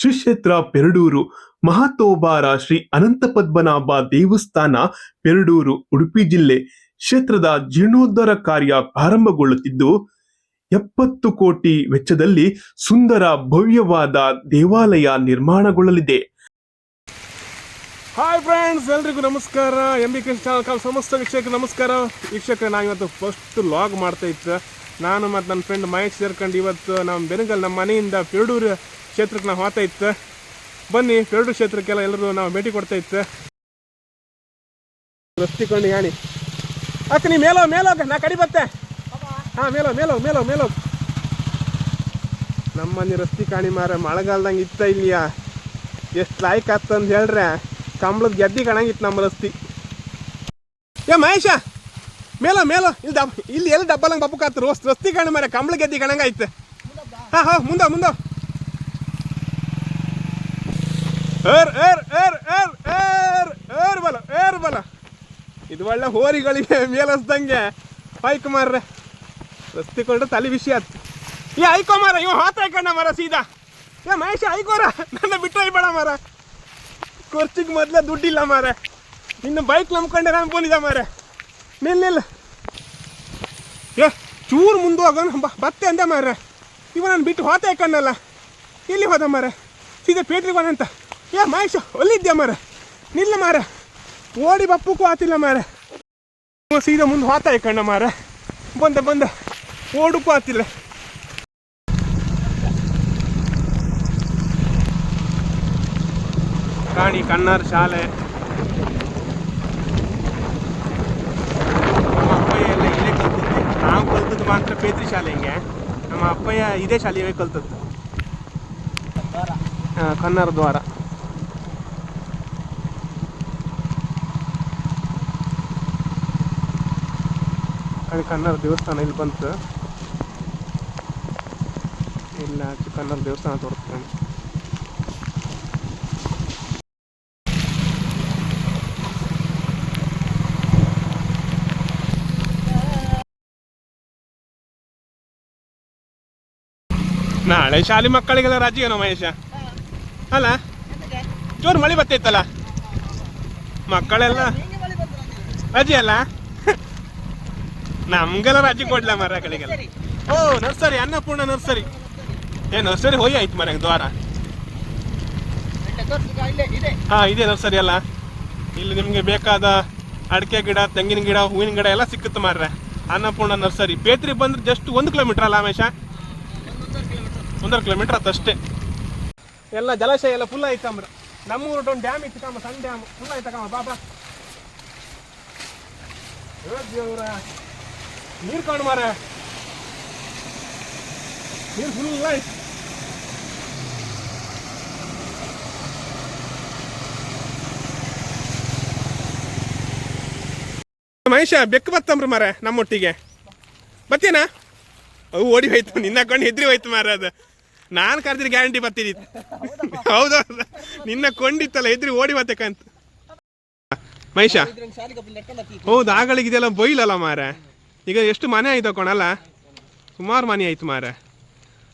ಶ್ರೀ ಕ್ಷೇತ್ರ ಪೆರಡೂರು ಮಹಾತೋಬಾರ ಶ್ರೀ ಅನಂತ ಪದ್ಮನಾಭ ದೇವಸ್ಥಾನ ಪೆರಡೂರು ಉಡುಪಿ ಜಿಲ್ಲೆ ಕ್ಷೇತ್ರದ ಜೀರ್ಣೋದ್ಧಾರ ಕಾರ್ಯ ಪ್ರಾರಂಭಗೊಳ್ಳುತ್ತಿದ್ದು 70 ಕೋಟಿ ವೆಚ್ಚದಲ್ಲಿ ಸುಂದರ ಭವ್ಯವಾದ ದೇವಾಲಯ ನಿರ್ಮಾಣಗೊಳ್ಳಲಿದೆ. ಹಾಯ್ ಫ್ರೆಂಡ್ಸ್, ಎಲ್ರಿಗೂ ನಮಸ್ಕಾರ. MB ಕೃಷ್ಣ ಚಾನಲ್ ಸಮಸ್ತ ವೀಕ್ಷಕರಿಗೆ ನಮಸ್ಕಾರ. ವೀಕ್ಷಕರೇ, ನಾವಿವತ್ತು ಫಸ್ಟ್ ಲಾಗ್ ಮಾಡ್ತಾ ಇತ್ತು. ನಾನು ಮತ್ತು ನನ್ನ ಫ್ರೆಂಡ್ ಮಹೇಶ್ ಸೇರ್ಕೊಂಡು ಇವತ್ತು ನಮ್ಮ ಬೆನಗಲ್ ನಮ್ಮ ಮನೆಯಿಂದ ಪೆರಡೂರು ಕ್ಷೇತ್ರಕ್ಕೆ ನಾವು ಹೋಗ್ತಾ ಇತ್ತು. ಬನ್ನಿ, ಪೆರಡೂರು ಕ್ಷೇತ್ರಕ್ಕೆಲ್ಲ ಎಲ್ಲರೂ ನಾವು ಭೇಟಿ ಕೊಡ್ತಾ ಇತ್ತು. ರಸ್ತಿಕೊಂಡು ಯಾಣಿ ಅಕ್ಕ, ನೀ ಮೇಲೋಗ ನಾ ಕಡಿ ಬತ್ತೆ. ಹಾಂ, ಮೇಲೋ ನಮ್ಮ ಮನೆ ರಸ್ತಿ ಕಾಣಿ ಮಾರ ಮಳೆಗಾಲದಂಗೆ ಇತ್ತ ಇಲ್ಲಿಯ ಎಷ್ಟು ಲಾಯ್ಕ್ ಆತಂದು ಹೇಳ್ರೆ ಕಂಬಳದ ಗೆದ್ದಿ ಕಾಣಂಗಿತ್ತು ನಮ್ಮ ರಸ್ತಿ. ಮಹೇಶ, ಮೇಲೋ ಇಲ್ಲಿ ಎಲ್ಲಿ ಡಬ್ಬಲಂಗೆ ಬಪ್ಪಕಾತ ರಸ್ತಿ ಕಾಣಿ ಮಾರ ಕಂಬಳ ಗೆದ್ದಿ ಕಾಣಂಗ ಐತೆ. ಹಾಂ ಮುಂದೆ ಏರ್ ಬಲ ಇದು ಒಳ್ಳೆ ಹೋರಿಗಳಿಗೆ ಮೇಲಸ್ದಂಗೆ ಆಯ್ಕೆ ಮಾರ್ರೆ. ರಸ್ತೆ ಕೊಂಡ್ರೆ ತಲೆ ವಿಷಯ ಆಯ್ತು. ಆಯ್ಕೋ ಮಾರ, ಇವ ಹಾತಾಯ್ಕಣ್ಣ ಮಾರ ಸೀದಾ. ಮಹೇಶ ಆಯ್ಕೋರ, ನನ್ನ ಬಿಟ್ಟು ಹೋಯ್ಬೇಡ ಮಾರ. ಖರ್ಚಿಗೆ ಮೊದಲೇ ದುಡ್ಡಿಲ್ಲ ಮಾರ. ಇನ್ನು ಬೈಕ್ ನಂಬ್ಕೊಂಡೆ ನಾನು ಬಂದಿದ್ದ ಮಾರ. ನಿಲ್ಲ ಚೂರು ಮುಂದೆ ಹೋಗೋಣ ಬತ್ತೆ ಅಂದೆ ಮಾರ. ಇವ ನಾನು ಬಿಟ್ಟು ಹೋತಾಯ್ಕಣ್ಣಲ್ಲ. ಇಲ್ಲಿ ಹೋದ ಮಾರ, ಸೀದಾ ಪೇಟ್ರಿಗೆ ಹೋದಂತ. ಮಹೇಶ ಒಲ್ಲಿದ್ದೆ ಮಾರ, ನಿಲ್ಲ ಮಾರ. ಓಡಿ ಬಪ್ಪಕ್ಕೂ ಆತಿಲ್ಲ ಮಾರ. ಸೀದಾ ಮುಂದೆ ಹೋತಾಯ್ಕಣ್ಣ ಮಾರ. ಬಂದ ಓಡಕ್ಕೂ ಆತಿಲ್ಲ. ಕಾಣಿ ಕಣ್ಣಾರ್ ಶಾಲೆ. ನಮ್ಮ ಅಪ್ಪಯ್ಯ ಎಲ್ಲ ಇಲ್ಲೇ ಕಲ್ತದ್ದು. ನಾವು ಕಲ್ತದ್ದು ಮಾತ್ರ ಪೇತ್ರಿ ಶಾಲೆ. ಹಿಂಗೆ ನಮ್ಮ ಅಪ್ಪಯ್ಯ ಇದೇ ಶಾಲೆಯವೇ ಕಲ್ತದ್ದು. ಕನ್ನಾರ ದ್ವಾರ. ಕನ್ನಡ ದೇವಸ್ಥಾನ ಇಲ್ಲಿ ಬಂತು. ಇಲ್ಲ ಕನ್ನಡ ದೇವಸ್ಥಾನ ತೋರಿಸ್ತೇನೆ. ನಾಳೆ ಶಾಲೆ ಮಕ್ಕಳಿಗೆಲ್ಲ ರಜೆ ಏನೋ ಮಹೇಶ ಅಲ್ಲ? ಜೋರು ಮಳೆ ಬರ್ತೈತಲ್ಲ, ಮಕ್ಕಳೆಲ್ಲ ರಜೆ ಅಲ್ಲ. ನಮ್ಗೆಲ್ಲ ರಜೆ ಕೊಡ್ಲ ಮರಗಳಿಗೆಲ್ಲ. ಓ, ನರ್ಸರಿ, ಅನ್ನಪೂರ್ಣ ನರ್ಸರಿ. ನರ್ಸರಿ ಹೋಗಿ ಆಯ್ತು ಮರ ದ್ವಾರ. ಹಾಂ, ಇದೇ ನರ್ಸರಿ ಅಲ್ಲ. ಇಲ್ಲಿ ನಿಮಗೆ ಬೇಕಾದ ಅಡಿಕೆ ಗಿಡ, ತೆಂಗಿನ ಗಿಡ, ಹೂವಿನ ಗಿಡ ಎಲ್ಲ ಸಿಕ್ಕುತ್ತೆ ಮಾರ್ರೆ. ಅನ್ನಪೂರ್ಣ ನರ್ಸರಿ. ಪೇತ್ರಿ ಬಂದ್ರೆ ಜಸ್ಟ್ 1 ಕಿಲೋಮೀಟರ್ ಅಲ್ಲ ಮಹೇಶ? 1.5 ಕಿಲೋಮೀಟರ್ ಆತಷ್ಟೇ. ಎಲ್ಲ ಜಲಾಶಯ ಎಲ್ಲ ಫುಲ್ ಆಯ್ತಂಬ್ರ. ನಮ್ಮೂರು ಒಂದು ಡ್ಯಾಮ್ ಇತ್ತು ಕಮ್ಮ, ಸಣ್ಣ ಡ್ಯಾಮ್ ಫುಲ್ ಆಯ್ತಕಮ್ಮ. ಬಾಬಾ ದೇವ್ರ, ನೀರು ಕಾಣು ಮಾರ, ನೀರು ಫುಲ್ ಆಯ್ತು. ಮಹೇಶ, ಬೆಕ್ಕು ಬತ್ತಂಬ್ರ ಮಾರ ನಮ್ಮೊಟ್ಟಿಗೆ. ಬತ್ತೇನಾ? ಅವು ಓಡಿ ಹೋಯ್ತು, ನಿನ್ನ ಕೊಂಡು ಹೆದ್ರಿ ಹೋಯ್ತು ಮಾರ. ಅದು ನಾನು ಕರೆದ್ರೆ ಗ್ಯಾರಂಟಿ ಬರ್ತಿದ್ದಿತ್ತು. ಹೌದೌದು, ನಿನ್ನ ಕೊಂಡಿತ್ತಲ್ಲ, ಹೆದ್ರಿ ಓಡಿ ಬತ್ತಕ್ಕಂತ ಮಹೇಶ. ಹೌದು, ಆಗಳಿಗೆ ಇದೆಲ್ಲ ಬೊಯ್ಲಲ್ಲ ಮಾರ. ಈಗ ಎಷ್ಟು ಮನೆ ಆಯ್ತು ಕೊಣಲ್ಲ, ಸುಮಾರು ಮನೆ ಆಯ್ತು ಮಾರ.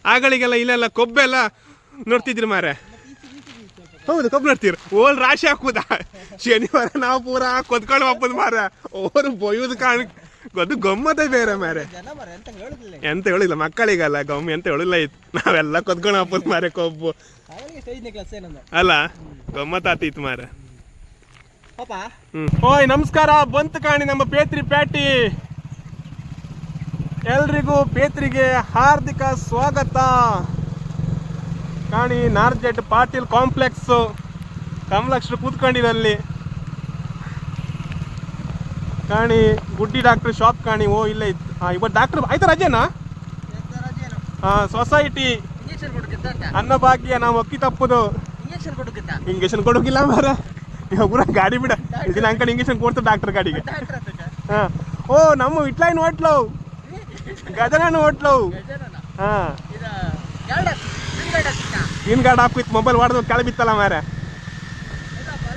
ಆಗಳಿಗೆಲ್ಲ ಇಲ್ಲೆಲ್ಲ ಕೊಬ್ಬೆಲ್ಲ ನೋಡ್ತಿದ್ರಿ ಮಾರ. ಹೌದು, ಕೊಬ್ಬು ನೋಡ್ತೀರಿ. ಓಲ್ ರಾಶಿ ಹಾಕುದ ಶನಿವಾರ ನಾವು ಪೂರಾ ಕೊದ್ಕೊಂಡು ಹಾಕೋದು ಮಾರ. ಓರು ಬೊಯ್ಯೋದು ಅದು ಗಮ್ಮತ್ತೇ ಬೇರೆ ಮಾರೆ. ಎಂತ ಹೇಳಿಲ್ಲ ಮಕ್ಕಳಿಗಲ್ಲ, ಗಮ್ಮಿ ಎಂತ ಹೇಳಿಲ್ಲ ಇತ್ತು. ನಾವೆಲ್ಲ ಕೊದ್ಕೊಂಡು ಹಾಕೋದು ಮಾರೆ ಕೊಬ್ಬು ಅಲ್ಲ. ಗಮ್ಮತ್ತಾತಿತ್ತು ಮಾರ. ಓಯ್ ನಮಸ್ಕಾರ. ಬಂತು ಕಾಣಿ ನಮ್ಮ ಪೇತ್ರಿ ಪ್ಯಾಟಿ. ಎಲ್ರಿಗೂ ಪೇತ್ರಿಗೆ ಹಾರ್ದಿಕ ಸ್ವಾಗತ. ಕಾಣಿ ನಾರ್ಜೆಟ್ ಪಾಟೀಲ್ ಕಾಂಪ್ಲೆಕ್ಸ್, ಕಮಲಾಕ್ಷರು ಕೂತ್ಕೊಂಡಿರಲ್ಲಿ ಕಾಣಿ. ಗುಡ್ಡಿ ಡಾಕ್ಟರ್ ಶಾಪ್ ಕಾಣಿ. ಓ, ಇಲ್ಲೇ ಇತ್ತು. ಇವತ್ತು ಡಾಕ್ಟರ್ ಆಯ್ತಾ ರಜೆನಾ? ಸೊಸೈಟಿ ಅನ್ನಭಾಗ್ಯ ನಾವು ಅಕ್ಕಿ ತಪ್ಪುದು. ಇಂಜೆಕ್ಷನ್ ಕೊಡೋಕಿಲ್ಲ ಮಾರ. ಪೂರ ಗಾಡಿ ಬಿಡ ಇದನ್ನ ಅಂಕಡೆ ಇಂಜೆಕ್ಷನ್ ಕೊಡ್ತಾರೆ ಡಾಕ್ಟರ್ ಗಾಡಿಗೆ. ಹಾಂ, ಓ ನಮ್ಮ ಇಟ್ಲೈನ್ ಹೋಟ್ಲು, ಗಜನನ ಹೋಟ್ಲು. ಹಾಂ, ಸ್ಕ್ರೀನ್ ಗಾರ್ಡ್ ಹಾಕಿತ್ತು. ಮೊಬೈಲ್ ಹೊಡೆದು ಕೆಳ ಬಿತ್ತಲ್ಲ ಮಾರ.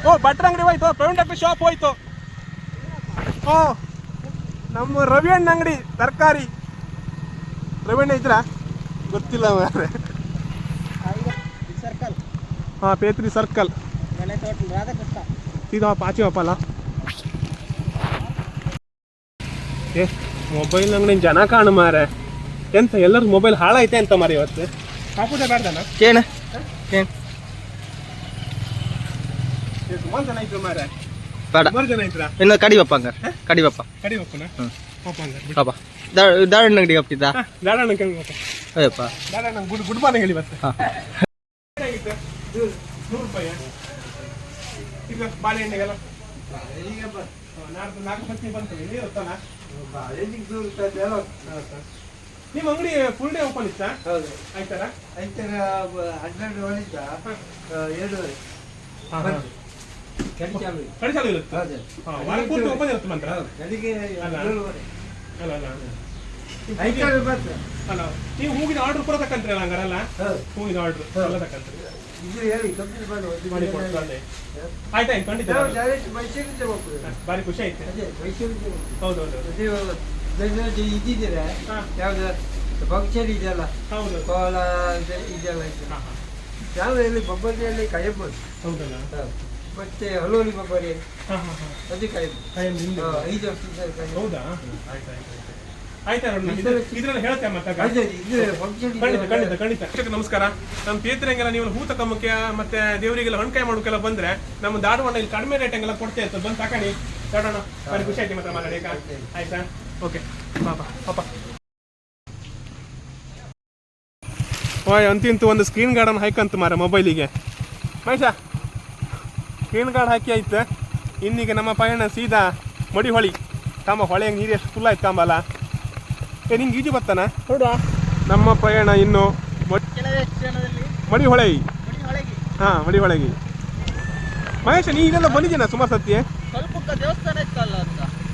ಓ, ಬಟ್ರ ಅಂಗಡಿ ಹೋಯ್ತು. ಪ್ರವೀಣ್ ಡಾಕ್ಟರ್ ಶಾಪ್ ಹೋಯ್ತು. ಓ, ನಮ್ಮ ರವಿಯಣ್ಣ ಅಂಗಡಿ ತರಕಾರಿ. ರವಿಯಣ್ಣ ಇದ್ರ ಗೊತ್ತಿಲ್ಲ ಮಾರ. ಹಾಂ ಪೇತ್ರಿ ಸರ್ಕಲ್ ಸೀದಾ ಪಾಚಿ ವಾಪಲ್ಲ ಏ ಮೊಬೈಲ್ ಅಂಗಡಿ ಜನ ಕಾಣು ಮಾರೆ ಎಂತ ಎಲ್ಲರೂ ಮೊಬೈಲ್ ಹಾಳೈತೆ ಅಂತ ಮಾರಿ ಇವತ್ತು ಕಾಪುದೆ ಬೇಡ್ದಾನ ಏನು ಏನು ಸುಮಾರು ಜನ ಇದ್ರು ಮಾರೆ ಬೇಡ ಸುಮಾರು ಜನ ಇದ್ರ ಇನ್ನು ಕಡಿಬಪ್ಪ ಹಂಗಾರೆ ಕಡಿಬಪ್ಪ ಕಡಿ ಹೋಗ್ತಾನ ಪಾಪ ಹಂಗಾರೆ ಪಾಪ ದಾರಣ್ಣ ಅಂಗಡಿಗೆ ಹೋಗ್ತಿದ್ದ ದಾಡಣ್ಣ ಕೇಳಿ ಅಯ್ಯಪ್ಪ ದಾಡಣ್ಣ ಗುಡ್ ಮಾರ್ನಿಂಗ್ ಹೇಳಿ ಮತ್ತೆ ಹಾಂ ಹೇಗಿತ್ತು 100 ರೂಪಾಯಿ ಈಗ ಬಾಳೆಹಣ್ಣಿಗೆಲ್ಲ ನಾಲ್ಕು ಪತ್ನಿ ಬಂತು ನೀರು ಹೊತ್ತಾನ ನಿಮ್ಮ ಅಂಗಡಿ ಫುಲ್ ಡೇ ಓಪನ್ ಇತ್ತಾ ಆಯ್ತಾರ ಕಡೆ ಚಾಲು ಇರುತ್ತೆ ವಾರ ಪೂರ್ತಿ ಓಪನ್ ಇರುತ್ತೆ ಮಾತ್ರ ಅಲ್ಲ ನೀವು ಹೂವಿನ ಆರ್ಡರ್ ಕೂಡ ತಕ್ಕಂತ್ರಿ ಅಲ್ಲ ಹಂಗಾರಲ್ಲ ಹೂವಿನ ಆರ್ಡರ್ ಎಲ್ಲ ತಕ್ಕಂತ್ರಿ ಆಯ್ತಾಯ್ತು ಖಂಡಿತ ಭಾರಿ ಖುಷಿ ಆಯ್ತು ಹೌದೌದು ಇದ್ದಿದ್ದೀರಾ ಯಾವ್ದು ಫಂಕ್ಷನ್ ಇದೆಯಲ್ಲ ಹೌದು ಕೋಲ ಇದೆಲ್ಲ ಯಾವ ಎಲ್ಲಿ ಬೊಬ್ಬರಿಯಲ್ಲಿ ಕಾಯಬಹುದು ಹೌದಲ್ಲ ಮತ್ತೆ ಹಲೋಲಿ ಬೊಬ್ಬರಿ ಹಾಂ ಹಾಂ ಹಾಂ ಅದು ಕಾಯಬಹುದು 5 ವರ್ಷದ ಹೌದಾ ಆಯ್ತಾ ಇದ್ರಲ್ಲಿ ಹೇಳ್ತೆ ಮತ್ತೆ ಖಂಡಿತ ನಮಸ್ಕಾರ ನಮ್ಮ ಪೇತ್ರಂಗೆಲ್ಲ ನೀವು ಹೂ ತಕೊಂಬಕ್ಕೆ ಮತ್ತೆ ದೇವರಿಗೆಲ್ಲ ಹಣ್ಕಾಯಿ ಮಾಡೋಕೆಲ್ಲ ಬಂದ್ರೆ ನಮ್ಮ ದಾಡವಣ್ಣ ಇಲ್ಲಿ ಕಡಿಮೆ ರೇಟಂಗೆಲ್ಲ ಕೊಡ್ತಾ ಇರ್ತದೆ ಬಂದು ತಕೊಳ್ಳಿ ದಾಡೋಣ ಭಾರಿ ಖುಷಿ ಆಯ್ತು ಮತ್ತೆ ಮಾತಾಡಿ ಆಯ್ತಾ ಓಕೆ ಪಾಪ ಓಯ್ ಅಂತಿಂತು ಒಂದು ಸ್ಕ್ರೀನ್ ಗಾರ್ಡನ್ನು ಹಾಕಂತ ಮಾರ ಮೊಬೈಲಿಗೆ ಮಹೇಶ ಸ್ಕ್ರೀನ್ ಗಾರ್ಡ್ ಹಾಕಿ ಆಯ್ತು ಇನ್ನೀಗ ನಮ್ಮ ಪಯಣ ಸೀದಾ ಮಡಿಹೊಳಿ ಕಾಂಬ ಹೊಳೆಗೆ ನೀರು ಎಷ್ಟು ಫುಲ್ ಆಯ್ತು ಕಾಂಬಲ್ಲ ಏ ನಿಂಗೆ ಈಜು ಬರ್ತಾನ ನೋಡುವ ನಮ್ಮ ಪಯಣ ಇನ್ನು ಮಡಿಹೊಳೆ ಹಾಂ ಮಡಿಹೊಳೆಗೆ ಮಹೇಶ ನೀ ಇದೆಲ್ಲ ಬಂದಿದ್ದೀನ ಸುಮಾರು ಸತಿ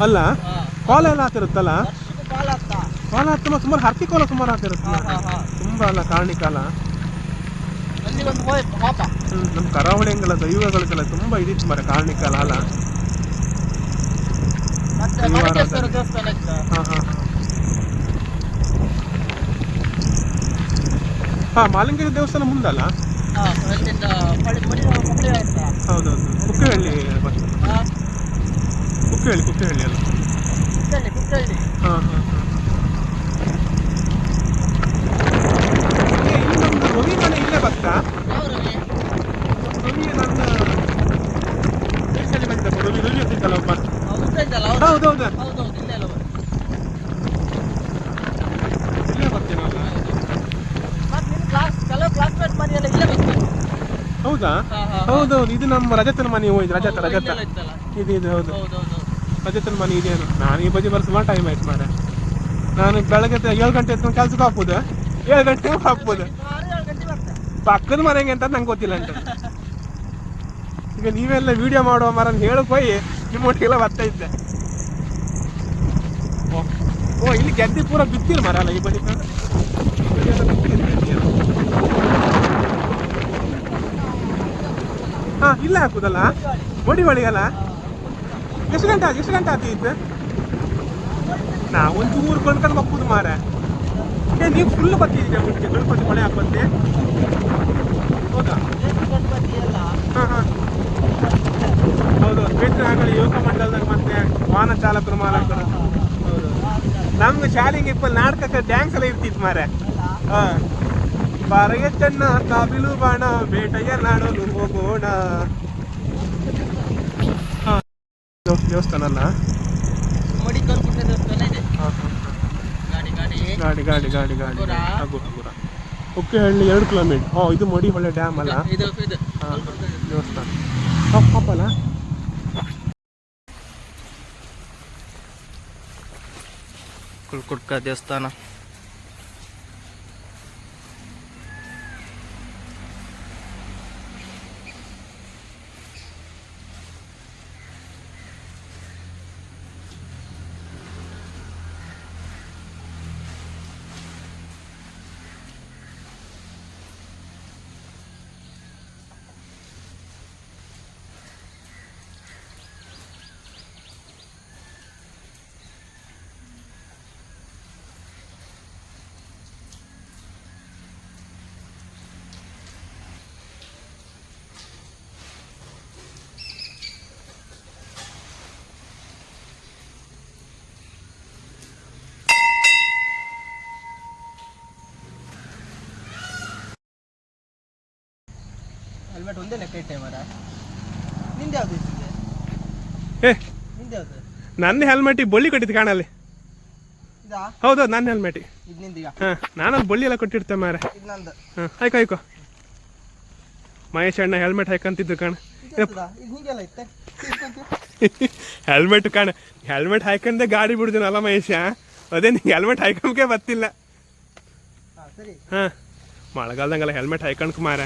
ಅಲ್ಲ ಕಾಲ ಎಲ್ಲ ಆಗ್ತಿರುತ್ತಲ್ಲ ಕಾಲ ಆಗ್ತಮ್ಮ ಸುಮಾರು ಹರ್ತಿ ಕಾಲ ಸುಮಾರು ಆಗ್ತಿರುತ್ತೆ ತುಂಬ ಅಲ್ಲ ಕಾರಣಿಕಾಲ ನಮ್ಮ ಕರಾವಳಿ ಹಂಗಲ್ಲ ದೈವಗಳಿಗೆಲ್ಲ ತುಂಬ ಇದಿತ್ತು ಮರ ಕಾರಣಿಕಾಲ ಅಲ್ಲ ಹಾಂ ಮಾಲಿಂಗೇಶ್ವರ ದೇವಸ್ಥಾನ ಮುಂದಲ್ಲ ಹೌದೌದು ಕುಕ್ಕಹಳ್ಳಿ ಕುಕ್ಕಹಳ್ಳಿ ಅಲ್ಲ ಹಾಂ ಹಾಂ ಇಲ್ಲಿ ನಮ್ದು ರವಿ ಮನೆ ಇಲ್ಲೇ ಬರ್ತಾ ರವಿ ನನ್ನ ದೇಶದಲ್ಲಿ ಬಂದಿದ್ದ ರವಿ ಅಂತಿದ್ದಲ್ಲ ಒಬ್ಬ ಹೌದೌದು ಇಲ್ಲೇ ಬರ್ತೀನಲ್ಲ ಹೌದಾ ಹೌದೌದು ಇದು ನಮ್ಮ ರಜತನ ಮನೆ ಹೋಯ್ತು ರಜತ ಇದು ಹೌದು ರಜತನ ಮನೆ ಇದೇನು ನಾನು ಈ ಬಜಿ ಬರೋ ಸುಮಾರು ಟೈಮ್ ಆಯ್ತು ಮಾರೆ ನಾನು ಬೆಳಗ್ಗೆ 7 ಗಂಟೆ ಎತ್ಕೊಂಡು ಕೆಲ್ಸಕ್ಕೆ ಹಾಕ್ಬೋದು 7 ಗಂಟೆಗೆ ಹಾಕ್ಬೋದು ಪಕ್ಕದ ಮನೆಗೆ ಅಂತ ನಂಗೆ ಗೊತ್ತಿಲ್ಲ ಅಂತ ಈಗ ನೀವೆಲ್ಲ ವಿಡಿಯೋ ಮಾಡುವ ಮರ ಹೇಳಕ್ ಹೋಗಿ ನಿಮ್ಮೊಟ್ಟಿಗೆಲ್ಲ ಬರ್ತಾ ಇದ್ದೆ ಓ ಇಲ್ಲಿ ಗೆದ್ದೆ ಪೂರ ಬಿತ್ತಿಲ್ಲ ಮರ ಅಲ್ಲ ಈ ಬದಿ ಹಾ ಇಲ್ಲ ಹಾಕುದಲ್ಲ ಮಡಿಹೊಳಿಗಲ್ಲ ಎಷ್ಟು ಗಂಟೆ ಆತೀತು ನಾವೊಂದು ಊರು ಕೊಂಡ್ಕೊಂಡು ಬಪ್ಪುದು ಮಾರ ಏ ನೀವು ಫುಲ್ ಬರ್ತಿದ್ದೀರಾ ಮುಂಚೆ ಗಣಪತಿ ಮಳೆ ಹಾಕಂತೆ ಹೌದಾ ಹಾಂ ಹಾಂ ಹೌದು ಬೇತ್ರ ಆಗಲಿ ಯೋಗ ಮಂಡಲದಾಗ ಮತ್ತೆ ವಾಹನ ಚಾಲಕರು ಮಾಲಕರು ಹೌದು ನಮ್ಗೆ ಶಾಲೆಗೆ ನಾಟಕಕ್ಕೆ ಡ್ಯಾನ್ಸ್ ಎಲ್ಲ ಇರ್ತಿತ್ತು ಮಾರೆ ಹಾಂ ಬಾರಗೆ ಚೆನ್ನ ಕಾಬಿಲು ಬಾಣ ಬೇಟೆಯ ನಾಡಲು ಹೋಗೋಣ ಹಾಂ ದೇವಸ್ಥಾನ ಅಲ್ಲ ಗಾಡಿ ಹಗುರ ಕುಕ್ಕಹಳ್ಳಿ 2 ಕಿಲೋಮೀಟರ್ ಇದು ಮಡಿಹೊಳೆ ಡ್ಯಾಮ್ ಅಲ್ಲ ಹಾಂ ದೇವಸ್ಥಾನ ಅಪ್ಪಲ್ಲ ಕುಡ್ಕ ದೇವಸ್ಥಾನ ಹೆಲ್ಮೆಟ್ ಒಂದೇ ಲೆಕ್ಕ ಇಟ್ಟೆ ಮರ. ನಿಂದು ಯಾವ್ದು ಇಟ್ಟಿದೆ? ಏ ನಿಂದು ಯಾವ್ದು? ನನ್ನ ಹೆಲ್ಮೆಟಿಗೆ ಬಳ್ಳಿ ಕಟ್ಟಿದ್ದು ಕಾಣಲ್ಲಿ. ಇದಾ? ಹೌದೌದು ನನ್ನ ಹೆಲ್ಮೆಟಿಗೆ. ಇದು ನಿಂದೀಗ? ಹಾಂ ನಾನಲ್ಲಿ ಬಳ್ಳಿ ಎಲ್ಲ ಕೊಟ್ಟಿರ್ತೇವೆ ಮಾರೆ. ಇದು ನಂದು. ಹಾಂ ಆಯ್ಕೋ ಮಹೇಶ್ ಅಣ್ಣ ಹೆಲ್ಮೆಟ್ ಹಾಕಂತಿದ್ದು ಕಾಣ. ಇದು ಹಿಂಗೆಲ್ಲ ಇತ್ತೆ? ಹೆಲ್ಮೆಟ್ ಕಾಣ, ಹೆಲ್ಮೆಟ್ ಹಾಕೊಂಡೆ ಗಾಡಿ ಬಿಡ್ತೀನಲ್ಲ ಮಹೇಶ, ಅದೇ ನಿಂಗೆ ಹೆಲ್ಮೆಟ್ ಹಾಕೊಂಡ್ಕೆ ಬರ್ತಿಲ್ಲ. ಹಾಂ ಸರಿ. ಹಾಂ ಮಳೆಗಾಲದಂಗೆಲ್ಲ ಹೆಲ್ಮೆಟ್ ಹಾಕೊಂಡ್ಕ ಮಾರ.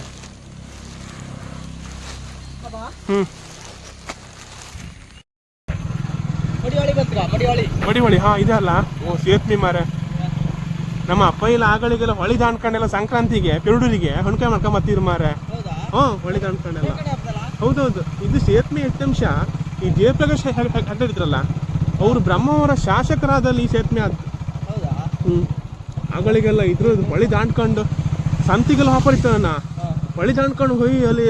ಹ್ಞೂ ಮಡಿವಾಳಿ ಬಂತ್ರಾ? ಮಡಿವಳಿ ಹಾಂ ಇದೆ ಅಲ್ಲ. ಓ ಸೇತ್ನಿ ಮಾರ. ನಮ್ಮ ಅಪ್ಪ ಇಲ್ಲ ಆಗಳಿಗೆಲ್ಲ ಹೊಳಿ ದಾಣ್ಕೊಂಡೆಲ್ಲ ಸಂಕ್ರಾಂತಿಗೆ ಪೆರುಡೂರಿಗೆ ಹೊಣ್ಕೆ ಮಾಡ್ಕೊಂಡ್ ಬರ್ತಿದ್ರು ಮಾರ. ಹೌದಾ? ಹ್ಞೂ ಹೊಳಿ ದಾಣ್ಕೊಂಡೆಲ್ಲ. ಕಡೆ ಹಬ್ಬದಲ್ಲ? ಹೌದೌದು. ಇದು ಸೇತ್ಮಿ ಅಂಶ ಈ ಜಯಪ್ರಕಾಶ್ ಹೆಗ್ಗಳಿದ್ರಲ್ಲ ಅವರು ಬ್ರಹ್ಮಾವರ ಶಾಸಕರಾದಲ್ಲಿ ಈ ಸೇತ್ಮೆ ಆದ. ಹೌದಾ? ಹ್ಞೂ ಆಗಳಿಗೆಲ್ಲ ಇದ್ರದ್ದು ಹೊಳಿ ದಾಣ್ಕೊಂಡು ಸಂತಿಗೆಲ್ಲ ಹಾಪಡಿತಾನ ಹೊಳಿ ದಾಣ್ಕೊಂಡು ಹೋಗಿ ಅಲ್ಲಿ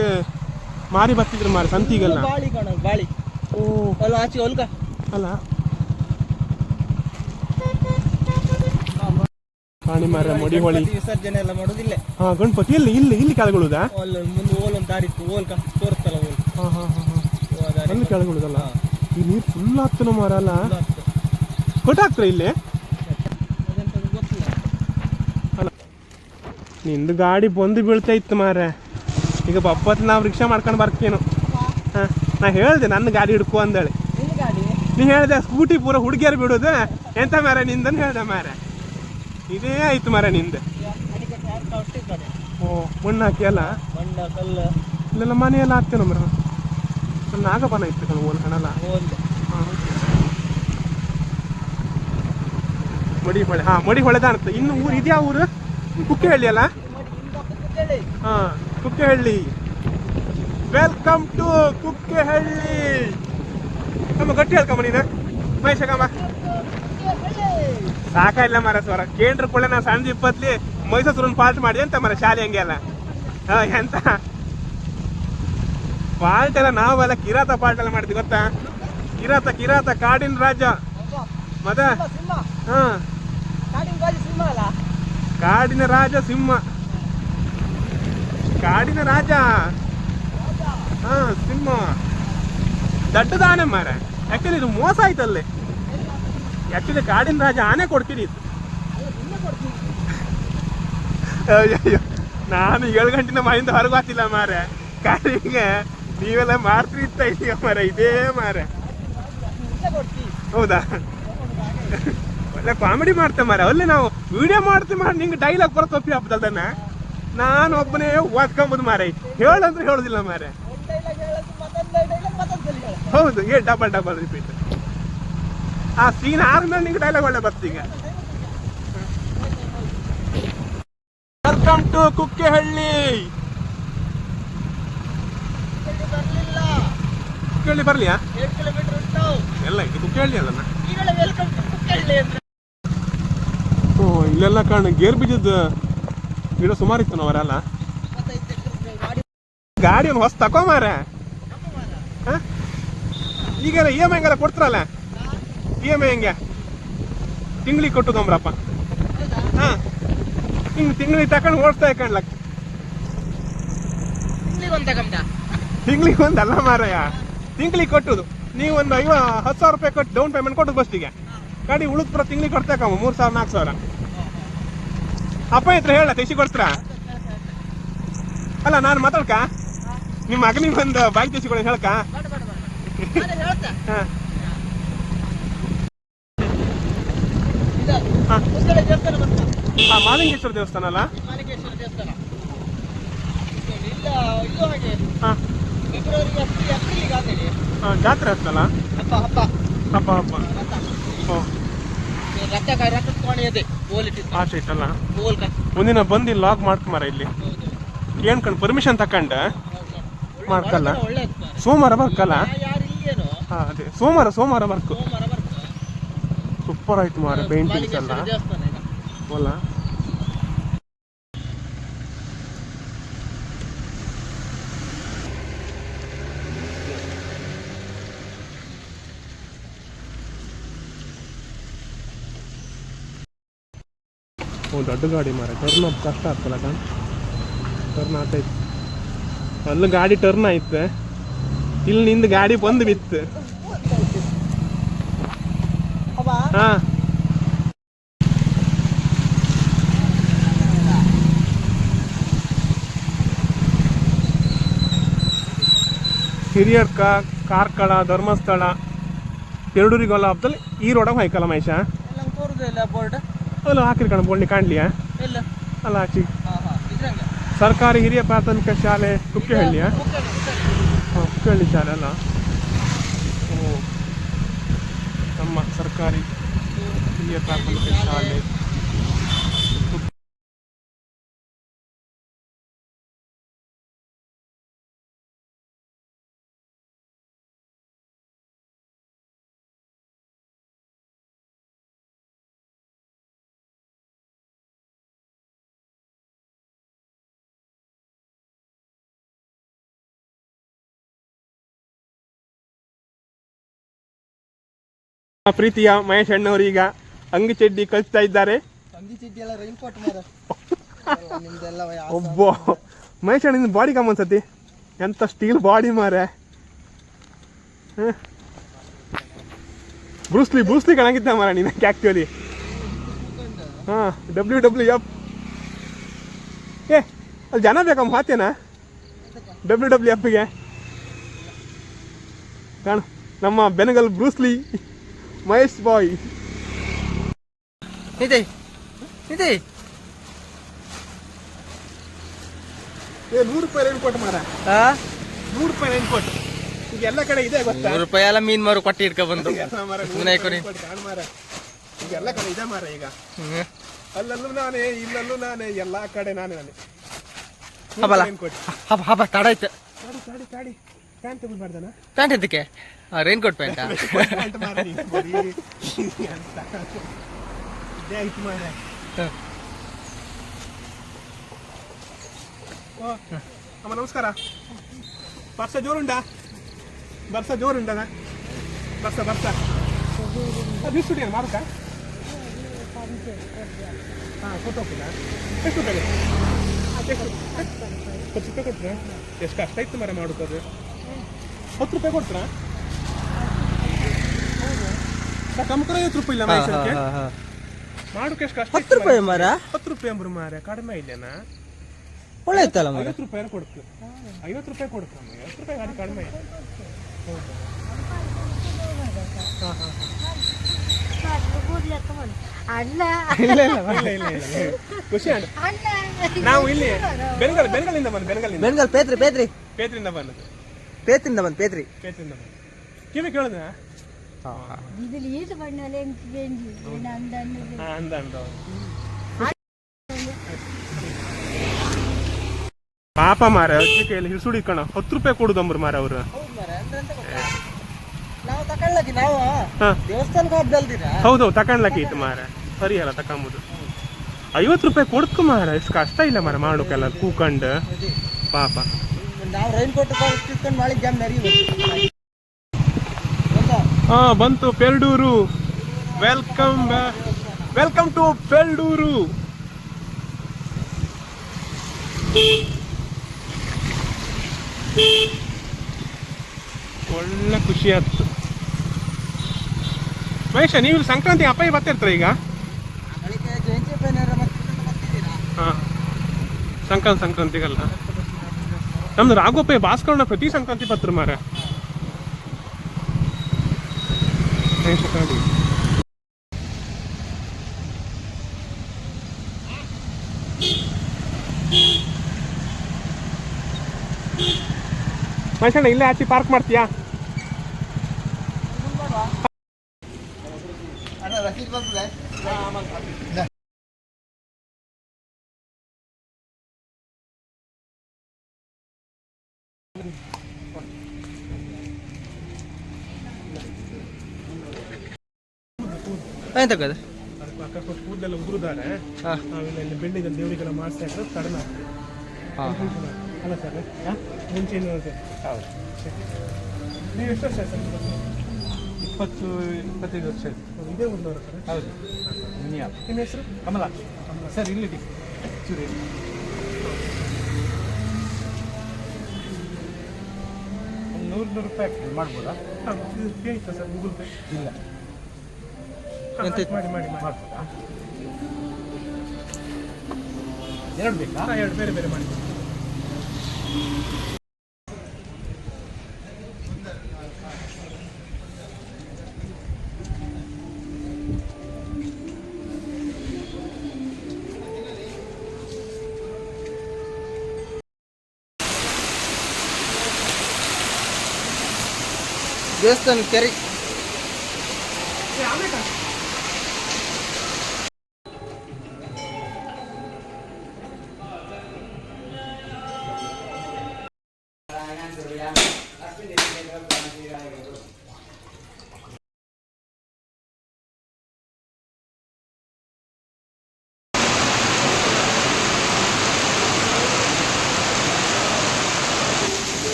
ಮಾರಿ ಬರ್ತಿದ್ರು ಮಾರಿ ಸಂತಿಗೆಲ್ಲ. ಬಾಳಿ ಕಾಣ, ಬಾಳಿ. ಓ ಅಲ್ಲ ಆಚೆ ಹೊಲ್ಕ ಅಲ್ಲ ಕಾಣಿ ಮಾರ ಮಡಿ ಹೊಳಿ ವಿಸರ್ಜನೆ ಎಲ್ಲ ಮಾಡೋದಿಲ್ಲ. ಹಾಂ ಗಣಪತಿ ಇಲ್ಲಿ ಇಲ್ಲಿ ಇಲ್ಲಿ ಕೆಳಗೊಳುದಾ? ಅಲ್ಲಿ ಮುಂದೆ ಓಲೊಂದು ದಾರಿ ಇತ್ತು, ಓಲ್ಕ ತೋರಿಸ್ತಲ್ಲ ಓಲ್. ಹಾಂ ಹಾಂ ಹಾಂ ಹಾಂ ಅಲ್ಲಿ ಕೆಳಗೊಳುದಲ್ಲ. ಈ ನೀರು ಫುಲ್ ಆಗ್ತಾನ ಮಾರ ಅಲ್ಲ. ಕೊಟ್ಟಾಕ್ತಾರೆ ಇಲ್ಲಿ ಗೊತ್ತಿಲ್ಲ. ಅಲ್ಲ ನಿಂದು ಗಾಡಿ ಬಂದು ಬೀಳ್ತಾ ಇತ್ತು ಮಾರ. ಈಗ ಬಪ್ಪತ್ತು ನಾವು ರಿಕ್ಷಾ ಮಾಡ್ಕೊಂಡು ಬರ್ತೀನು. ಹಾಂ ನಾ ಹೇಳಿದೆ ನನ್ನ ಗಾಡಿ ಹಿಡ್ಕೊ ಅಂದೇಳಿ. ನಿನ್ನ ಗಾಡಿ? ನೀ ಹೇಳಿದೆ ಸ್ಕೂಟಿ ಪೂರ ಹುಡುಗಿಯರು ಬಿಡೋದು ಎಂತ ಮಾರ ನಿಂದನ್ನು ಹೇಳ್ದೆ ಮಾರ. ಇದೇ ಆಯ್ತು ಮಾರ ನಿಂದು. ಓ ಮಣ್ಣು ಹಾಕಿ ಅಲ್ಲ ಮಣ್ಣ ಕಲ್ಲು ಇಲ್ಲೆಲ್ಲ ಮನೆಯೆಲ್ಲ ಹಾಕ್ತೇನೆ ಮರ. ನನ್ನ ನಾಗಬನ ಇತ್ತು ಕಣ ಓಲ್ ಕಣಲ್ಲ. ಮಡಿ ಹೊಳೆ. ಹಾಂ ಮಡಿ ಹೊಳೆದ ಅಂತ. ಇನ್ನು ಊರು ಇದೆಯಾ ಊರು? ಕುಕ್ಕೆಹಳ್ಳಿ ಅಲ್ಲ? ಹಾಂ ಕುಕ್ಕೆಹಳ್ಳಿ. Welcome to Kukkehalli. ನಮ್ಮ ಗಟ್ಟಿ ಹೇಳ್ಕಮ್ಮ ನೀನು ಮಹೇಶ ಕಮ್ಮ ಸಾಕಾಯಿಲ್ಲ ಮರ ಸ್ವರ ಕೇಂದ್ರ ಕೊಳ್ಳೆ ನಾ ಸಣ್ಣ ಇಪ್ಪತ್ಲಿ ಮೈಸೂರನ್ನ ಪಾಲ್ಟ್ ಮಾಡಿದೆ ಅಂತ ಮರ ಶಾಲೆ ಹಂಗೆ ಅಲ್ಲ. ಹಾಂ ಎಂತ ಪಾಲ್ಟ್ ಎಲ್ಲ ನಾವೆಲ್ಲ ಕಿರಾತ ಪಾಲ್ಟ್ ಎಲ್ಲ ಮಾಡ್ತೀವಿ ಗೊತ್ತಾ? ಕಿರಾತ ಕಾಡಿನ ರಾಜ ಮದ. ಹಾಂ ಕಾಡಿನ ರಾಜ ಸಿಂಹ. ಕಾಡಿನ ರಾಜ ಹಾಂ ಸಿಂಹ ದಡ್ಡದಾನೆ ಮಾರ. ಯಾಕಂದ್ರೆ ಇದು ಮೋಸ ಆಯ್ತಲ್ಲಿ. ಆಕ್ಚುಲಿ ಕಾಡಿನ ರಾಜ ಆನೆ ಕೊಡ್ತೀನಿ ಇತ್ತು. ಅಯ್ಯೋ ನಾನು 7 ಗಂಟೆನ ಮನೆಯಿಂದ ಹೊರಗೆ ಆಗ್ತಿಲ್ಲ ಮಾರ. ಕಾಡಿಗೆ ನೀವೆಲ್ಲ ಮಾಡ್ತೀರಿ ಇತ್ತ ಇದೀಗ ಮಾರ. ಇದೇ ಮಾರ. ಹೌದಾ? ಒಳ್ಳೆ ಕಾಮಿಡಿ ಮಾಡ್ತೇವೆ ಮಾರ. ಅಲ್ಲಿ ನಾವು ವಿಡಿಯೋ ಮಾಡ್ತೇವೆ ಮಾರ. ನಿಂಗೆ ಡೈಲಾಗ್ ಬರೋ ತಪ್ಪಿ ಹಬ್ಬದನ್ನ ನಾನು ಒಬ್ಬನೇ ಓದ್ಕೊಂಬುದು ಮಾರ. ಹೇಳಂದ್ರೆ ಹೇಳೋದಿಲ್ಲ ಮಾರ. ಹೌದು ಡಬಲ್ ರಿಪೀಟ್. ಆ ಸೀನ್ ಆದ್ಮೇಲೆ ನಿಂಗೆ ಡೈಲಾಗ್ ಒಳ್ಳೆ ಬರ್ತೀಗ. Welcome to Kukkehalli. ಕುಕ್ಕೆಹಳ್ಳಿ ಬರ್ಲಿಯಾ? ಎಲ್ಲ ಇದು ಕುಕ್ಕೆಹಳ್ಳಿ ಅಲ್ಲ. ಓ ಇಲ್ಲೆಲ್ಲ ಕಾರಣ ಗೇರ್ ಬೀಜದ ಗಿಡ ಸುಮಾರು ಇತ್ತು ನಾವರೆಲ್ಲ. ಗಾಡಿ ಒಂದು ಹೊಸ ತಕೋ ಮಾರ. ಈಗೆಲ್ಲ EMI ಹಂಗೆಲ್ಲ ಕೊಡ್ತಾರಲ್ಲ. EMI ಹೆಂಗೆ ತಿಂಗಳಿಗೆ ಕೊಟ್ಟು ತೊಂಬ್ರಪ್ಪ. ಹಾಂ ಹಿಂಗೆ ತಿಂಗಳಿಗೆ ತಗೊಂಡು ಓಡಿಸ್ತಾ ಇಕೊಂಡ್ಲಕ್ಕ. ತಿಂಗಳಿಗೆ ಒಂದಲ್ಲ ಮಾರಾಯ, ತಿಂಗಳಿಗೆ ಕೊಟ್ಟುದು. ನೀವು ಒಂದು 10,000 ರೂಪಾಯಿ ಕೊಟ್ಟು ಡೌನ್ ಪೇಮೆಂಟ್ ಕೊಟ್ಟು ಬಸ್ತಿಗೆ ಗಾಡಿ ಉಳಿದ ಪುರ ತಿಂಗಳಿಗೆ ಕೊಡ್ತೇಕಮ್ಮ 3,000 4,000. ಅಪ್ಪ ಹತ್ರ ಹೇಳ ತೆಸಿ ಕೊಡ್ತೀರಾ? ಅಲ್ಲ ನಾನು ಮಾತಾಡ್ಕ ನಿಮ್ಮ ಮಗನಿಗೆ ಒಂದು ಬಾಯಿ ತೆಸಿ ಕೊಡ ಹೇಳ್ಕ. ಹಾಂ ಮಾಲಿಂಗೇಶ್ವರ ದೇವಸ್ಥಾನ ಅಲ್ಲ? ಹಾಂ ಹಾಂ ಜಾತ್ರೆ ಆಗ್ತಲ್ಲ? ಹಬ್ಬ ಹ್ಞೂ ಆಚೆ ಇಟ್ಟಲ್ಲ. ಒಂದಿನ ಬಂದು ಲಾಗ್ ಮಾಡ್ಕೊಂಬಾರ ಇಲ್ಲಿ ಏನ್ಕಂಡು ಪರ್ಮಿಷನ್ ತಕೊಂಡ ಮಾಡ್ಕಲ್ಲ. ಸೋಮವಾರ ಬರ್ಕಲ್ಲ? ಹಾಂ ಅದೇ ಸೋಮವಾರ ಬರ್ಕು. ಸೂಪರ್ ಆಯ್ತು ಮಾರ ಪೇಂಟಿಂಗ್ಸ್ ಎಲ್ಲ ಅಲ್ಲ. ದೊಡ್ಡ ಗಾಡಿ ಮಾರ ಟರ್ನ್ ಅಪ್ ಕಷ್ಟ ಆಗ್ತಲ್ಲ ಟರ್ನ್ ಆಗ್ತೈತಿ. ಅಲ್ಲಿ ಗಾಡಿ ಟರ್ನ್ ಆಯ್ತು, ಇಲ್ಲಿ ನಿಂದು ಗಾಡಿ ಬಂದು ಬಿತ್ತು. ಹಬ್ಬ ಹಾ ಹಿರಿಯಡ್ಕ, ಕಾರ್ಕಳ, ಧರ್ಮಸ್ಥಳ, ಪೆರಡೂರಿಗೆಲ್ಲ ಹಬ್ಬದಲ್ಲಿ ಈ ರೋಡಾಗ ಹೋಯ್ಕಲ್ಲ ಮಹೇಶ. ಎಲ್ಲ ತೋರುದು ಇಲ್ಲ ಬೋರ್ಡ್ ಅಲ್ಲ ಹಾಕಿರ್ಕಣ ಬೋರ್ಡ್ ಕಾಣ್ಲಿಯಾ? ಇಲ್ಲ. ಅಲ್ಲ ಹಾಕಿ ಹಾ ಹಾ ಇದ್ರಂಗೆ ಸರ್ಕಾರಿ ಹಿರಿಯ ಪ್ರಾಥಮಿಕ ಶಾಲೆ ಕುಕ್ಕೆಹಳ್ಳಿಯ ಕುಕ್ಕೆಹಳ್ಳಿ ಶಾಲೆ ಅಲ್ಲ. ಓ, ನಮ್ಮ ಸರ್ಕಾರಿ ಹಿರಿಯ ಪ್ರಾಥಮಿಕ ಶಾಲೆ. ಪ್ರೀತಿಯ ಮಹೇಶ್ ಅಣ್ಣವರು ಈಗ ಅಂಗಿ ಚಡ್ಡಿ ಕಳಿಸ್ತಾ ಇದ್ದಾರೆ. ಅಂಗಿ ಚಡ್ಡಿ ಎಲ್ಲ ರೈನ್ ಕೋಟ್ ಮಾರ ನಿಮ್ದೆಲ್ಲ ಒಬ್ಬ ಮಹೇಶ್ ಅಣ್ಣ ಬಾಡಿ ಕಮ್ಮ ಅನ್ಸತಿ, ಎಂತ ಸ್ಟೀಲ್ ಬಾಡಿ ಮಾರೆ. ಬ್ರೂಸ್ಲಿ ಕಾಣಾಗಿದ್ದ ಮಾರ ನೀನಕ್ಕೆ ಆಕ್ಚುಲಿ. ಹಾಂ WWF. ಅಲ್ಲಿ ಜನ ಬೇಕಮ್ಮ ಹಾತೇನಾ WWFಗೆ? ಕಾಣು ನಮ್ಮ ಬೆನಗಲ್ ಬ್ರೂಸ್ಲಿ ಮಹೇಶ್ ಬಾಯ್. ಇದೆ ಇದೆ 100 ರೂಪಾಯಿ ರೈನ್ ಕೋಟ್ ಮಾರ. 100 ರೂಪಾಯಿ ರೈನ್ ಕೋಟ್ ಈಗ ಎಲ್ಲ ಕಡೆ ಇದೆ ಗೊತ್ತಾ? 100 ರೂಪಾಯಿ ಎಲ್ಲ ಮೀನ್ ಮಾರು ಕೊಟ್ಟಿ ಇಟ್ಕೊ ಬಂದು ಎಲ್ಲ ಮಾರ ಕಾಣ್ ಮಾರ. ಈಗ ಎಲ್ಲ ಕಡೆ ಇದೆ ಮಾರ. ಈಗ ಅಲ್ಲಲ್ಲೂ ನಾನೇ, ಇಲ್ಲಲ್ಲೂ ನಾನೇ, ಎಲ್ಲಾ ಕಡೆ ನಾನೇ. ಹಬ್ಬಲ್ಲ ರೈನ್ ಕೋಟ್. ಹಬ್ಬ ತಡಾಯ್ತು. ತಾಡಿ ಪ್ಯಾಂಟ್ ತಗೊಂಡ್ಬಾರ್ದನ? ಪ್ಯಾಂಟ್ ಎದಕ್ಕೆ? ರೈನ್ ಕೋಟ್ ಪ್ಯಾಂಟಾ? ಪ್ಯಾಂಟ್ ಮಾರ ನೀನು ಬರೀ ಅಂತ ಇದೇ ಆಯ್ತು ಮಾರ. ಅಮ್ಮ ನಮಸ್ಕಾರ. ಬರ್ಸ ಜೋರುಂಡ ಬರ್ಸ ಬಿಸ್ಕುಟಿ ಮಾರುಕ. ಹಾಂ ಕೊಟ್ಟೋಗ್ತದ? ಎಷ್ಟು ರೂಪಾಯಿ? 10 ರೂಪಾಯಿ ಕೊಟ್ರೆ ಎಷ್ಟು ಕಷ್ಟ ಇತ್ತು ಮರ ಮಾಡೋದು. 10 ರೂಪಾಯಿ ಕೊಡ್ತೀರಾ? ಕಮ್ಮಕರ 50 ರೂಪಾಯಿ ಇಲ್ಲ ಮೈಸೂರಿಗೆ ಮಾಡೋಕೆ ಎಷ್ಟು ಕಷ್ಟ. 10 ರೂಪಾಯಿ ಮಾರ? 10 ರೂಪಾಯಿ ಅಂಬ್ರು ಮಾರ, ಕಡಿಮೆ ಇಲ್ಲೇನಾ? ಒಳ್ಳೆ ಇತ್ತಲ್ಲ ಮಾರ. 50 ರೂಪಾಯಿ ಕೊಡ್ತು. 50 ರೂಪಾಯಿ ಕೊಡ್ತಮ್ಮ. 50 ರೂಪಾಯಿ ಗಾಡಿ ಕಡಿಮೆ. ಹೌದಾ? ಹಾಂ ಹಾಂ ಇಲ್ಲ ಖುಷಿ ಅಣ್ಣ. ನಾವು ಇಲ್ಲಿ ಬೆಂಗಲಿಂದ ಬೆನ್ಗಲ್ ಪೇತ್ರಿ ಪೇತ್ರಿಂದ ಬಂದದ್ದು. ಪೇತ್ರಿ ಕಿವಿ ಕೇಳಿದ ಪಾಪ ಮಾರ ಅಜ್ಜಿ ಕೈಯಲ್ಲಿ ಹಿಸುಡಿ ಕಣ. 10 ರೂಪಾಯಿ ಕೊಡುದಂಬ್ರು ಮಾರ ಅವರು. ನಾವು ತಕೊಳ್ಳಿ ನಾವು ದೇವಸ್ಥಾನಕ್ಕೆ ಹೋಗ್ದಲ್ದಿರಾ? ಹೌದು ತಕೊಂಡ್ಲಕ್ಕೆ ಇತ್ತು ಮಾರ. ಸರಿ ಅಲ್ಲ ತಕೊಂಬುದು. 50 ರೂಪಾಯಿ ಕೊಡ್ಕು ಮಾರ. ಎಷ್ಟು ಕಷ್ಟ ಇಲ್ಲ ಮಾರ ಮಾಡೋಕೆಲ್ಲ ಕೂಕಂಡು ಪಾಪ. ನಾವು ರೈನ್ ಕೋಟ್ ತಿಳ್ಕೊಂಡು ಮಾಡಿ ಜಾಮ್ ನರಿ. ಹಾ ಬಂತು ಪೆರಡೂರು. Welcome to Perdoor. ಒಳ್ಳೆ ಖುಷಿ ಆಯ್ತು. ಮಹೇಶ ನೀವು ಸಂಕ್ರಾಂತಿ ಅಪ್ಪಾಯಿ ಬರ್ತಿರ್ತಾರೆ ಈಗ? ಹಾಂ ಸಂಕ್ರಾಂತಿಗಲ್ಲ ನಮ್ದು ರಾಘೋಪಯ್ಯ ಭಾಸ್ಕರನ ಪ್ರತಿ ಸಂಕ್ರಾಂತಿ ಪತ್ರ ಮಾರ. ಮಹೇಶಣ್ಣ ಇಲ್ಲೇ ಆಚೆ ಪಾರ್ಕ್ ಮಾಡ್ತೀಯಾ? ಎಂತಕ್ಕದ ಅಕಸ್ಮಾತ್ ಕೂದಲೆಲ್ಲ ಉದುರುದಾರೆ, ನಾವೆಲ್ಲ ಇಲ್ಲಿ ಬೆಳ್ಳಿದ ದೇವರಿಗೆಲ್ಲ ಮಾಡಿಸಿ ಹಾಕಿದ್ರೆ ಕಡಿಮೆ ಆಗ್ತದೆ. ಅಲ್ಲ ಸರ್ ಮುಂಚೆ ಹೌದು. ನೀವು ಎಷ್ಟು ವರ್ಷ ಸರ್? 20-25 ವರ್ಷ ಆಯಿತು. ಇದೇ ಊರಿನವರು ಸರ್? ಹೌದು. ನಿಮ್ಮ ಹೆಸರು? ಕಮಲ ಸರ್ ಇಲ್ಲಿ ಚೂರಿ. 100 ರೂಪಾಯಿ ಆಗ್ತದೆ, ಮಾಡ್ಬೋದಾ? ಆಯ್ತಾ ಸರ್ ಗೂಗಲ್ ಪೇ ಇಲ್ಲ ಎಂತ- ಮಾಡಿ ಮಾಡ್ಬೋದಾ? 2 ಬೇಕಾ? ಎರಡು ಬೇರೆ ಬೇರೆ ಮಾಡಿ. ದೇವಸ್ಥಾನ ಕೆರೆ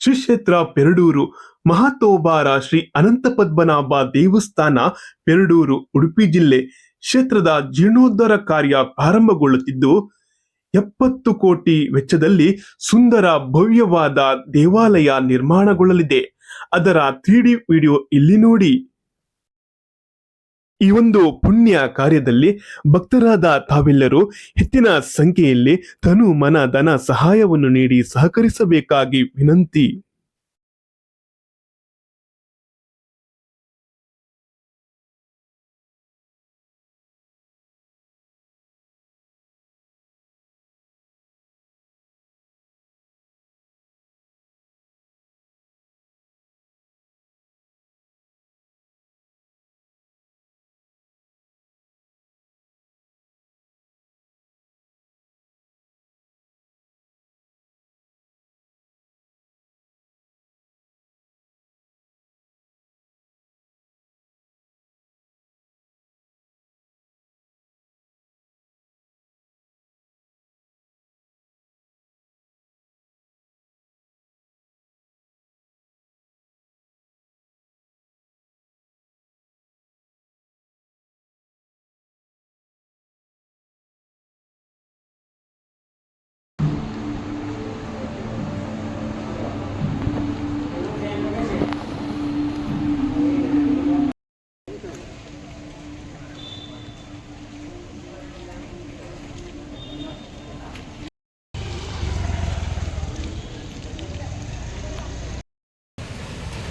ಶ್ರೀ ಕ್ಷೇತ್ರ ಪೆರಡೂರು ಮಹಾತೋಬಾರ ಶ್ರೀ ಅನಂತ ಪದ್ಮನಾಭ ದೇವಸ್ಥಾನ ಪೆರಡೂರು ಉಡುಪಿ ಜಿಲ್ಲೆ ಕ್ಷೇತ್ರದ ಜೀರ್ಣೋದ್ಧಾರ ಕಾರ್ಯ ಪ್ರಾರಂಭಗೊಳ್ಳುತ್ತಿದ್ದು 70 ಕೋಟಿ ವೆಚ್ಚದಲ್ಲಿ ಸುಂದರ ಭವ್ಯವಾದ ದೇವಾಲಯ ನಿರ್ಮಾಣಗೊಳ್ಳಲಿದೆ. ಅದರ 3D ವಿಡಿಯೋ ಇಲ್ಲಿ ನೋಡಿ. ಈ ಒಂದು ಪುಣ್ಯ ಕಾರ್ಯದಲ್ಲಿ ಭಕ್ತರಾದ ತಾವೆಲ್ಲರೂ ಹೆಚ್ಚಿನ ಸಂಖ್ಯೆಯಲ್ಲಿ ತನು ಮನ ಧನ ಸಹಾಯವನ್ನು ನೀಡಿ ಸಹಕರಿಸಬೇಕಾಗಿ ವಿನಂತಿ.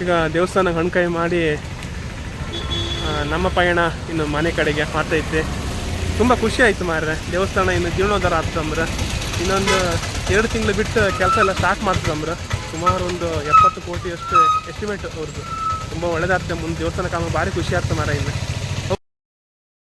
ಈಗ ದೇವಸ್ಥಾನ ಹಣ್ಕಾಯಿ ಮಾಡಿ ನಮ್ಮ ಪಯಣ ಇನ್ನು ಮನೆ ಕಡೆಗೆ ಮಾಡ್ತೈತೆ. ತುಂಬ ಖುಷಿ ಆಯಿತು ಮಾರ್ರೆ. ದೇವಸ್ಥಾನ ಇನ್ನು ಜೀರ್ಣೋದ್ಧಾರ ಆಗ್ತಂದ್ರೆ ಇನ್ನೊಂದು 2 ತಿಂಗಳು ಬಿಟ್ಟು ಕೆಲಸ ಎಲ್ಲ ಸ್ಟಾರ್ಟ್ ಮಾಡ್ತಂದ್ರೆ ಸುಮಾರು ಒಂದು 70 ಕೋಟಿಯಷ್ಟು ಎಸ್ಟಿಮೇಟ್ ಅವ್ರದ್ದು. ತುಂಬ ಒಳ್ಳೇದಾಗ್ತದೆ. ಮುಂದೆ ದೇವಸ್ಥಾನ ಕಾಮ ಭಾರಿ ಖುಷಿ ಆಗ್ತದೆ ಮಾರ ಇನ್ನು.